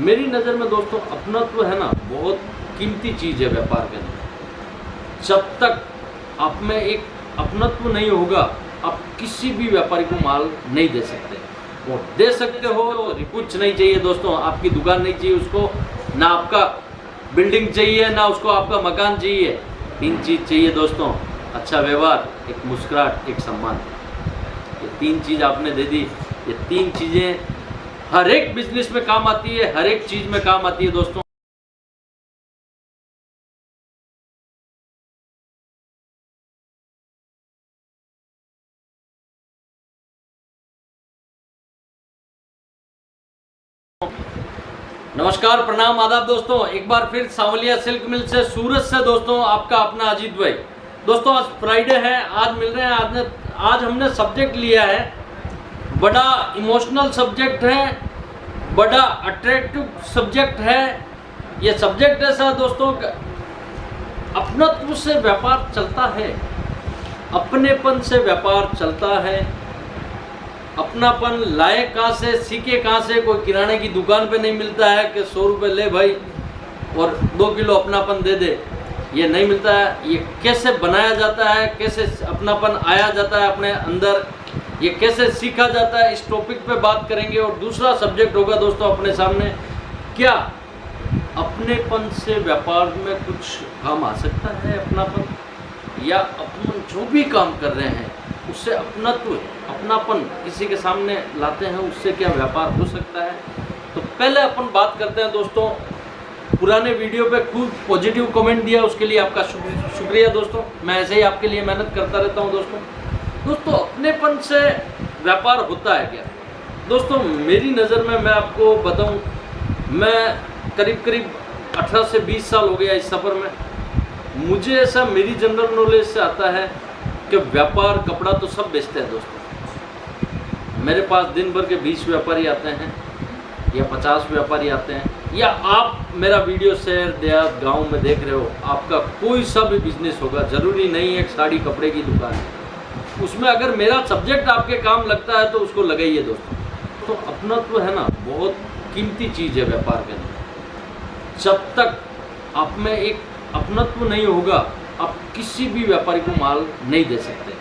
मेरी नज़र में दोस्तों अपनत्व है ना, बहुत कीमती चीज़ है व्यापार के अंदर। जब तक आप में एक अपनत्व नहीं होगा, आप किसी भी व्यापारी को माल नहीं दे सकते। और दे सकते हो तो कुछ नहीं चाहिए दोस्तों, आपकी दुकान नहीं चाहिए उसको, ना आपका बिल्डिंग चाहिए, ना उसको आपका मकान चाहिए। 3 चीज़ चाहिए दोस्तों, अच्छा व्यवहार, एक मुस्कुराहट, एक सम्मान। ये 3 चीज़ आपने दे दी। ये 3 चीज़ें हर एक बिजनेस में काम आती है, हर एक चीज़ में काम आती है दोस्तों। नमस्कार, प्रणाम, आदाब दोस्तों। एक बार फिर सांवलिया सिल्क मिल से सूरत से दोस्तों आपका अपना अजीत भाई। दोस्तों आज फ्राइडे है, आज मिल रहे हैं। आज हमने सब्जेक्ट लिया है, बड़ा इमोशनल सब्जेक्ट है, बड़ा अट्रैक्टिव सब्जेक्ट है। ये सब्जेक्ट ऐसा दोस्तों, अपनत्व से व्यापार चलता है, अपनेपन से व्यापार चलता है। अपनापन लाए कहाँ से, सीखे कहाँ से? कोई किराने की दुकान पे नहीं मिलता है कि 100 रुपये ले भाई और 2 किलो अपनापन दे दे, ये नहीं मिलता है। ये कैसे बनाया जाता है, कैसे अपनापन आया जाता है अपने अंदर, ये कैसे सीखा जाता है, इस टॉपिक पे बात करेंगे। और दूसरा सब्जेक्ट होगा दोस्तों अपने सामने, क्या अपनेपन से व्यापार में कुछ काम आ सकता है? अपनापन या अपन जो भी काम कर रहे हैं उससे अपनापन किसी के सामने लाते हैं, उससे क्या व्यापार हो सकता है? तो पहले अपन बात करते हैं दोस्तों, पुराने वीडियो पे खूब पॉजिटिव कमेंट दिया, उसके लिए आपका शुक्रिया दोस्तों। मैं ऐसे ही आपके लिए मेहनत करता रहता हूं दोस्तों। अपनेपन से व्यापार होता है क्या? दोस्तों मेरी नज़र में मैं आपको बताऊं, मैं करीब 18 से 20 साल हो गया इस सफ़र में। मुझे ऐसा मेरी जनरल नॉलेज से आता है कि व्यापार, कपड़ा तो सब बेचते हैं दोस्तों। मेरे पास दिन भर के 20 व्यापारी आते हैं या 50 व्यापारी आते हैं, या आप मेरा वीडियो शहर, देहात, गांव में देख रहे हो, आपका कोई सा भी बिजनेस होगा, ज़रूरी नहीं है एक साड़ी कपड़े की दुकान है, उसमें अगर मेरा सब्जेक्ट आपके काम लगता है तो उसको लगाइए दोस्तों। तो अपनत्व है ना, बहुत कीमती चीज़ है व्यापार के अंदर। जब तक आप में एक अपनत्व नहीं होगा, आप किसी भी व्यापारी को माल नहीं दे सकते।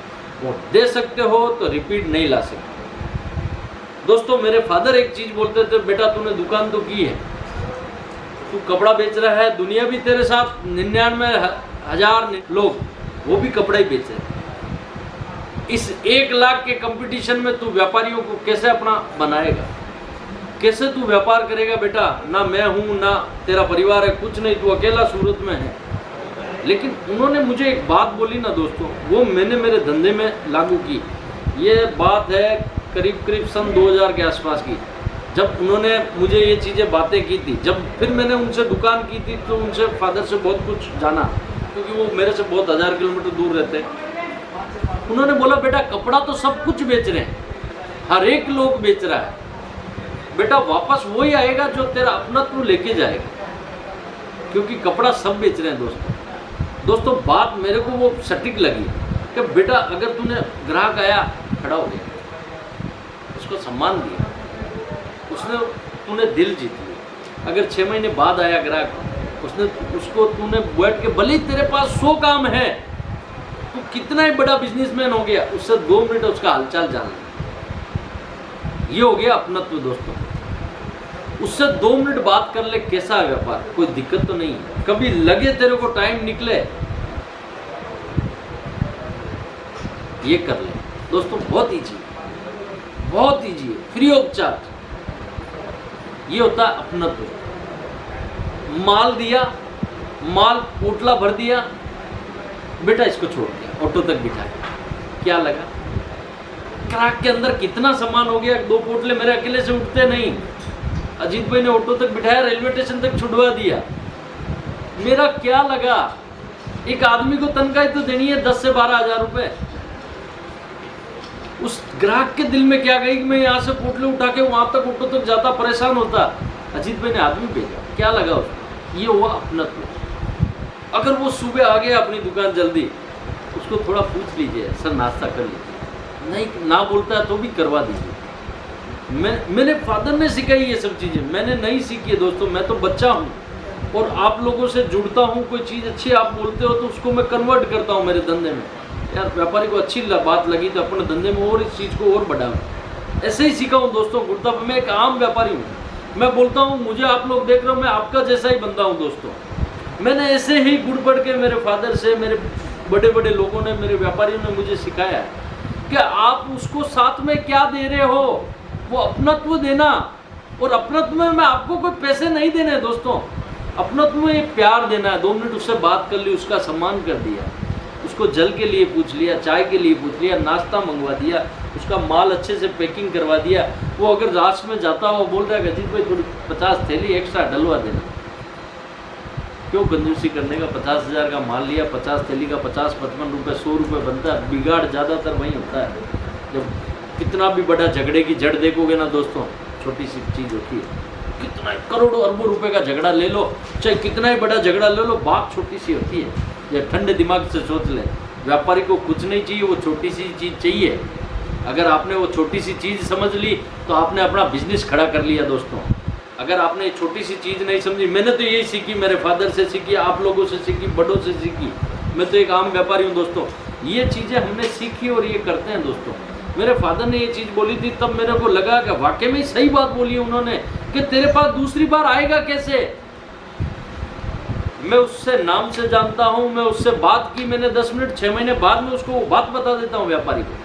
और दे सकते हो तो रिपीट नहीं ला सकते दोस्तों। मेरे फादर एक चीज़ बोलते थे, बेटा तूने दुकान तो की है, तू कपड़ा बेच रहा है, दुनिया भी तेरे साथ 99,000 लोग वो भी कपड़ा ही बेच रहे हैं। इस 1 लाख के कंपटीशन में तू व्यापारियों को कैसे अपना बनाएगा? कैसे तू व्यापार करेगा बेटा? ना मैं हूँ, ना तेरा परिवार है, कुछ नहीं, तू अकेला सूरत में है। लेकिन उन्होंने मुझे एक बात बोली ना दोस्तों, वो मैंने मेरे धंधे में लागू की। ये बात है करीब सन 2000 के आसपास की, जब उन्होंने मुझे ये चीज़ें बातें की थी। जब फिर मैंने उनसे दुकान की थी तो उनसे फादर से बहुत कुछ जाना, क्योंकि वो मेरे से बहुत 1000 किलोमीटर दूर रहते हैं। उन्होंने बोला बेटा कपड़ा तो सब कुछ बेच रहे हैं, हर एक लोग बेच रहा है बेटा, वापस वही आएगा जो तेरा अपनत्व लेके जाएगा, क्योंकि कपड़ा सब बेच रहे हैं दोस्तों। बात मेरे को वो सटीक लगी कि बेटा अगर तूने, ग्राहक आया, खड़ा हो गया, उसको सम्मान दिया, तूने दिल जीत लिया। अगर 6 महीने बाद आया ग्राहक, उसको तूने बैठ के, भले ही तेरे पास 100 काम है, तू कितना ही बड़ा बिजनेसमैन हो गया, उससे 2 मिनट उसका हालचाल जान लिया। ये हो गया अपनत्व दोस्तों। उससे 2 मिनट बात कर ले, कैसा है व्यापार, कोई दिक्कत तो नहीं है। कभी लगे तेरे को टाइम निकले, ये कर ले दोस्तों। बहुत ईजी है, फ्री ऑफ चार्ज। ये होता है अपनत्व। माल दिया, माल पोटला भर दिया, बेटा इसको छोड़ दिया, ऑटो तक बिठाया, क्या लगा? ग्राहक के अंदर कितना सामान हो गया। 2 पोटले मेरे अकेले से उठते नहीं, अजीत भाई ने ऑटो तक बिठाया, रेलवे स्टेशन तक छुड़वा दिया। मेरा क्या लगा? एक आदमी को तनख्वाह तो देनी है 10 से 12 हज़ार रुपए। उस ग्राहक के दिल में क्या गई कि मैं यहाँ से पोटले उठा के वहां तक, ऑटो तक जाता, परेशान होता। अजीत भाई ने आदमी भेजा, क्या लगा उसको? ये हुआ अपनत्व। अगर वो सुबह आ गया अपनी दुकान जल्दी, उसको थोड़ा पूछ लीजिए, सर नाश्ता कर लीजिए, नहीं ना बोलता है तो भी करवा दीजिए। मेरे फादर ने सिखाई ये सब चीज़ें, मैंने नहीं सीखी है दोस्तों। मैं तो बच्चा हूँ और आप लोगों से जुड़ता हूँ, कोई चीज़ अच्छी आप बोलते हो तो उसको मैं कन्वर्ट करता हूँ मेरे धंधे में। यार व्यापारी को अच्छी बात लगी तो अपने धंधे में और इस चीज़ को और बढ़ाऊँ, ऐसे ही सीखा हूँ दोस्तों। गुड़ता मैं एक आम व्यापारी हूँ, मैं बोलता हूँ मुझे आप लोग देख रहे हो, मैं आपका जैसा ही बंदा हूँ दोस्तों। मैंने ऐसे ही गुड़ पढ़ के मेरे फादर से, मेरे बड़े बड़े लोगों ने, मेरे व्यापारियों ने मुझे सिखाया कि आप उसको साथ में क्या दे रहे हो, वो अपनत्व देना। और अपनत्व में आपको कोई पैसे नहीं देने हैं दोस्तों, अपनत्व में एक प्यार देना है। 2 मिनट उससे बात कर ली, उसका सम्मान कर दिया, उसको जल के लिए पूछ लिया, चाय के लिए पूछ लिया, नाश्ता मंगवा दिया, उसका माल अच्छे से पैकिंग करवा दिया। वो अगर रास्ते में जाता हो बोल रहा है अजीत भाई थोड़ी 50 थैली एक्स्ट्रा डलवा देना। क्यों कंजूसी करने का, 50,000 का माल लिया, 50 थैली का 50-55 रुपये 100 रुपये बनता है। बिगाड़ ज़्यादातर वहीं होता है। जब कितना भी बड़ा झगड़े की जड़ देखोगे ना दोस्तों, छोटी सी चीज़ होती है। कितना करोड़ों अरबों रुपए का झगड़ा ले लो, चाहे कितना ही बड़ा झगड़ा ले लो, बात छोटी सी होती है। ये ठंडे दिमाग से सोच ले, व्यापारी को कुछ नहीं चाहिए, वो छोटी सी चीज़ चाहिए। अगर आपने वो छोटी सी चीज़ समझ ली तो आपने अपना बिजनेस खड़ा कर लिया दोस्तों। अगर आपने छोटी सी चीज़ नहीं समझी, मैंने तो यही सीखी, मेरे फादर से सीखी, आप लोगों से सीखी, बड़ों से सीखी। मैं तो एक आम व्यापारी हूँ दोस्तों। ये चीज़ें हमने सीखी और ये करते हैं दोस्तों। मेरे फादर ने ये चीज़ बोली थी, तब मेरे को लगा कि वाकई में सही बात बोली उन्होंने कि तेरे पास दूसरी बार आएगा कैसे। मैं उससे नाम से जानता हूँ, मैं उससे बात की मैंने 10 मिनट, 6 महीने बाद में उसको बात बता देता हूँ व्यापारी को।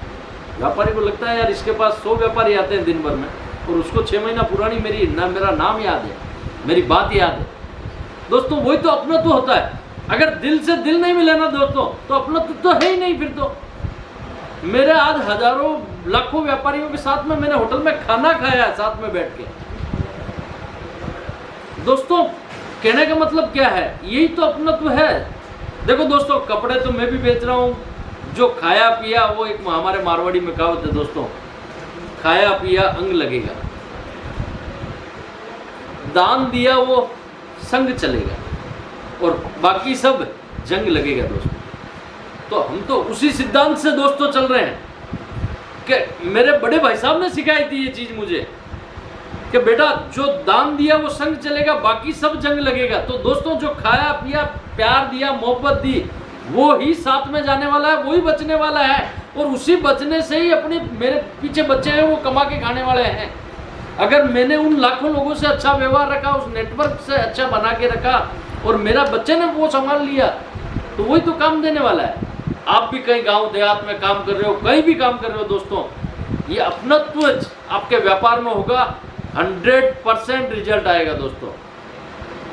व्यापारी को लगता है यार इसके पास 100 व्यापारी आते हैं दिन भर में, और उसको 6 महीना पुरानी मेरा नाम याद है, मेरी बात याद है दोस्तों। वही तो अपना तो होता है। अगर दिल से दिल नहीं मिले ना दोस्तों तो अपना तो है ही नहीं। फिर तो मेरे आज हजारों लाखों व्यापारियों के साथ में मैंने होटल में खाना खाया है साथ में बैठ के दोस्तों। कहने का मतलब क्या है, यही तो अपनत्व है। देखो दोस्तों, कपड़े तो मैं भी बेच रहा हूँ, जो खाया पिया, वो एक हमारे मारवाड़ी में कहावत है दोस्तों, खाया पिया अंग लगेगा, दान दिया वो संग चलेगा, और बाकी सब जंग लगेगा दोस्तों। तो हम तो उसी सिद्धांत से दोस्तों चल रहे हैं कि मेरे बड़े भाई साहब ने सिखाई थी ये चीज मुझे कि बेटा जो दान दिया वो संग चलेगा, बाकी सब जंग लगेगा। तो दोस्तों जो खाया पिया, प्यार दिया, मोहब्बत दी, वो ही साथ में जाने वाला है, वही बचने वाला है, और उसी बचने से ही अपने मेरे पीछे बच्चे हैं वो कमा के खाने वाले हैं। अगर मैंने उन लाखों लोगों से अच्छा व्यवहार रखा, उस नेटवर्क से अच्छा बना के रखा, और मेरा बच्चे ने वो संभाल लिया, तो वही तो काम देने वाला है। आप भी कहीं गांव देहात में काम कर रहे हो, कहीं भी काम कर रहे हो दोस्तों, ये अपनत्व आपके व्यापार में होगा, 100% रिजल्ट आएगा दोस्तों।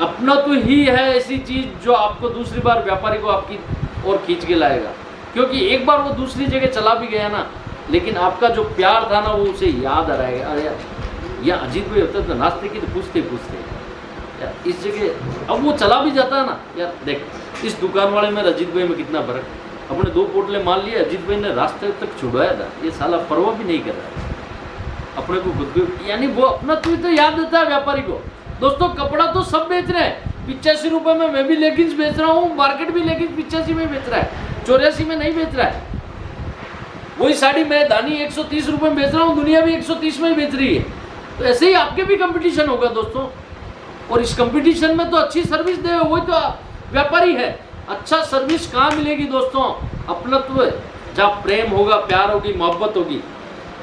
अपनत्व ही है ऐसी चीज जो आपको दूसरी बार व्यापारी को आपकी ओर खींच के लाएगा। क्योंकि एक बार वो दूसरी जगह चला भी गया ना, लेकिन आपका जो प्यार था ना वो उसे याद आ रहेगा। अरे यार अजीत भाई होता तो नाश्ते की तो पूछते यार इस जगह, अब वो चला भी जाता है ना यार। देख इस दुकान वाले में अजीत भाई में कितना फर्क। अपने 2 पोटले मान लिए, अजीत भाई ने रास्ते तक छुड़वाया था, ये साला परवाह भी नहीं कर रहा है अपने को खुद को। यानी वो अपना तो याद देता है व्यापारी को। दोस्तों कपड़ा तो सब बेच रहे हैं, 85 रुपये में मैं भी लेगिंग्स बेच रहा हूँ, मार्केट भी लेगिंग्स 85 में बेच रहा है, 84 में नहीं बेच रहा है। वही साड़ी मैं दानी 130 रुपये में बेच रहा हूँ, दुनिया भी 130 में ही बेच रही है। तो ऐसे ही आपके भी कंपटीशन होगा दोस्तों, और इस कंपटीशन में तो अच्छी सर्विस दे, वही तो व्यापारी है। अच्छा सर्विस कहाँ मिलेगी दोस्तों? अपनत्व, जहाँ प्रेम होगा, प्यार होगी, मोहब्बत होगी,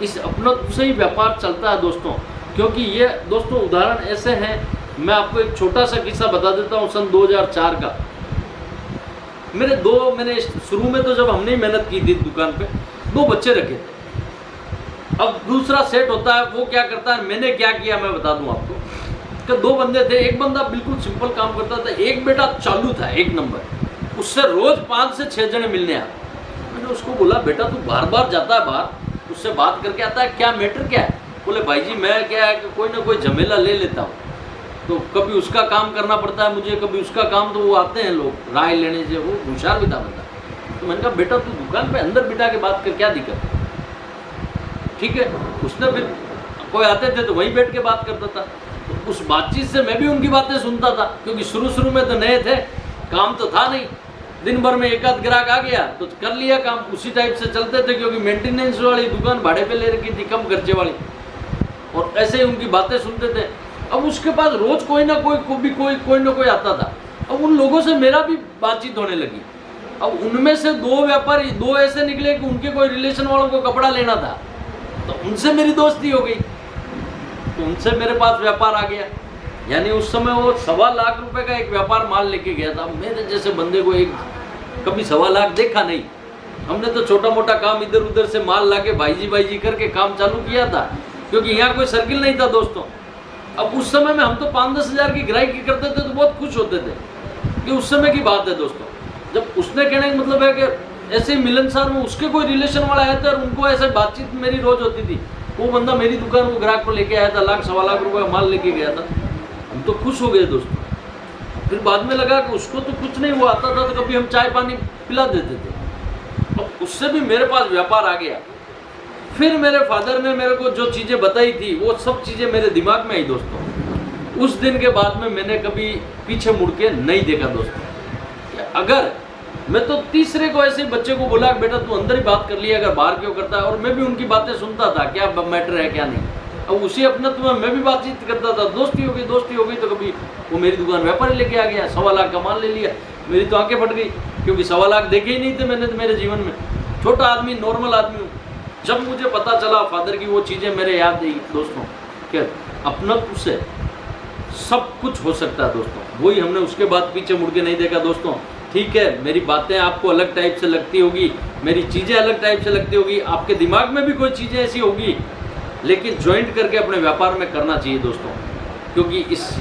इस अपनत्व से ही व्यापार चलता है दोस्तों। क्योंकि ये दोस्तों उदाहरण ऐसे हैं, मैं आपको एक छोटा सा किस्सा बता देता हूँ। सन 2004 का मैंने शुरू में तो जब हमने मेहनत की थी दुकान पे, 2 बच्चे रखे थे। अब दूसरा सेट होता है, वो क्या करता है, मैंने क्या किया मैं बता दूं आपको कि 2 बंदे थे, एक बंदा बिल्कुल सिंपल काम करता था, एक बेटा चालू था 1 नंबर, उससे रोज 5 से 6 जने मिलने आते। मैंने उसको बोला बेटा तू बार बार जाता है बाहर, उससे बात करके आता है, क्या मैटर क्या है? बोले भाई जी मैं क्या है कि कोई ना कोई झमेला ले लेता हूँ, तो कभी उसका काम करना पड़ता है मुझे, कभी उसका काम, तो वो आते हैं लोग राय लेने से। वो होशियार भी था बंदा। तो मैंने कहा बेटा तू दुकान पे अंदर बिठा के बात कर, क्या दिक्कत है? ठीक है, उसने फिर कोई आते थे तो वहीं बैठ के बात करता था। तो उस बातचीत से मैं भी उनकी बातें सुनता था, क्योंकि शुरू में तो नए थे, काम तो था नहीं, दिन भर में एक आध ग्राहक आ गया तो कर लिया काम, उसी टाइप से चलते थे। क्योंकि मेंटेनेंस वाली दुकान भाड़े पे ले रखी थी, कम खर्चे वाली। और ऐसे ही उनकी बातें सुनते थे। अब उसके पास रोज कोई ना कोई आता था। अब उन लोगों से मेरा भी बातचीत होने लगी। अब उनमें से दो ऐसे निकले कि उनके कोई रिलेशन वालों को कपड़ा लेना था, तो उनसे मेरी दोस्ती हो गई, तो उनसे मेरे पास व्यापार आ गया। यानी उस समय वो 1.25 लाख रुपए का एक व्यापार माल लेके गया था। मेरे जैसे बंदे को एक कभी 1.25 लाख देखा नहीं। हमने तो छोटा मोटा काम इधर उधर से माल लाके भाईजी करके काम चालू किया था, क्योंकि यहाँ कोई सर्किल नहीं था दोस्तों। अब उस समय में हम तो 5-10 हज़ार की ग्राहकी करते थे तो बहुत खुश होते थे, कि उस समय की बात है दोस्तों। जब उसने कहने का मतलब है कि ऐसे मिलनसार में उसके कोई रिलेशन वाला आया था और उनको ऐसे बातचीत मेरी रोज होती थी। वो बंदा मेरी दुकान को ग्राहक को लेके आया था, 1-1.25 लाख रुपए माल लेके गया था। हम तो खुश हो गए दोस्तों। फिर बाद में लगा कि उसको तो कुछ नहीं, वो आता था तो कभी हम चाय पानी पिला देते थे। अब उससे भी मेरे पास व्यापार आ गया। फिर मेरे फादर ने मेरे को जो चीज़ें बताई थी वो सब चीज़ें मेरे दिमाग में आई दोस्तों। उस दिन के बाद में मैंने कभी पीछे मुड़ के नहीं देखा दोस्तों। अगर मैं तो तीसरे को ऐसे बच्चे को बोला बेटा तू अंदर ही बात कर लिया, अगर बाहर क्यों करता है, और मैं भी उनकी बातें सुनता था क्या मैटर है क्या नहीं। अब उसी अपनत्व में मैं भी बातचीत करता था, दोस्ती हो गई तो कभी वो मेरी दुकान व्यापारी लेके आ गया, 1.25 लाख का माल ले लिया। मेरी तो आंखें फट गई, क्योंकि 1.25 लाख देखे ही नहीं थे मैंने तो मेरे जीवन में। छोटा आदमी, नॉर्मल आदमी हूँ। जब मुझे पता चला फादर की वो चीज़ें मेरे याद आई दोस्तों, कि अपनत्व से सब कुछ हो सकता है दोस्तों। वही हमने उसके बाद पीछे मुड़ के नहीं देखा दोस्तों। ठीक है, मेरी बातें आपको अलग टाइप से लगती होगी, मेरी चीज़ें अलग टाइप से लगती होगी, आपके दिमाग में भी कोई चीज़ें ऐसी होगी, लेकिन ज्वाइंट करके अपने व्यापार में करना चाहिए दोस्तों। क्योंकि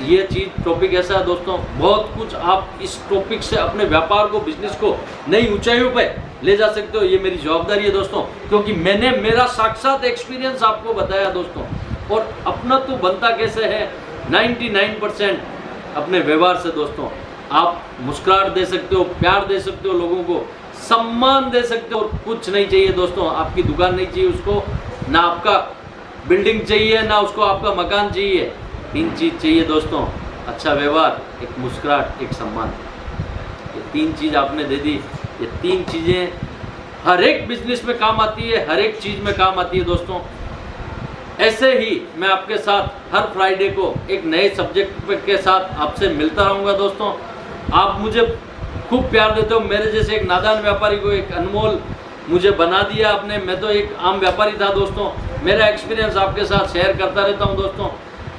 ये चीज़ टॉपिक ऐसा है दोस्तों, बहुत कुछ आप इस टॉपिक से अपने व्यापार को, बिजनेस को नई ऊंचाइयों पे ले जा सकते हो। ये मेरी जवाबदारी है दोस्तों, क्योंकि मैंने मेरा साक्षात एक्सपीरियंस आपको बताया दोस्तों। और अपना तो बनता कैसे है 99% अपने व्यवहार से दोस्तों। आप मुस्कुराहट दे सकते हो, प्यार दे सकते हो, लोगों को सम्मान दे सकते हो, और कुछ नहीं चाहिए दोस्तों। आपकी दुकान नहीं चाहिए उसको, ना आपका बिल्डिंग चाहिए, ना उसको आपका मकान चाहिए। 3 चीज़ चाहिए दोस्तों, अच्छा व्यवहार, एक मुस्कुराहट, एक सम्मान। ये 3 चीज़ आपने दे दी। ये 3 चीज़ें हर एक बिजनेस में काम आती है, हर एक चीज़ में काम आती है दोस्तों। ऐसे ही मैं आपके साथ हर फ्राइडे को एक नए सब्जेक्ट के साथ आपसे मिलता रहूँगा दोस्तों। आप मुझे खूब प्यार देते हो। मेरे जैसे एक नादान व्यापारी को एक अनमोल मुझे बना दिया आपने। मैं तो एक आम व्यापारी था दोस्तों। मेरा एक्सपीरियंस आपके साथ शेयर करता रहता हूं दोस्तों।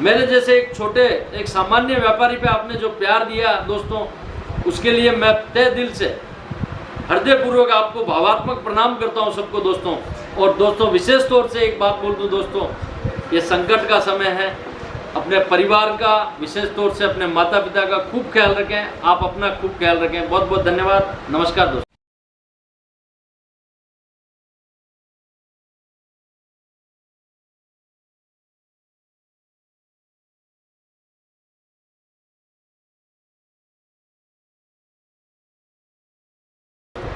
मेरे जैसे एक सामान्य व्यापारी पे आपने जो प्यार दिया दोस्तों, उसके लिए मैं तहे दिल से, हृदयपूर्वक आपको भावात्मक प्रणाम करता हूं सबको दोस्तों। और दोस्तों विशेष तौर से एक बात बोल दूं दोस्तों, ये संकट का समय है। अपने परिवार का, विशेष तौर से अपने माता पिता का खूब ख्याल रखें। आप अपना खूब ख्याल रखें। बहुत बहुत धन्यवाद। नमस्कार दोस्तों।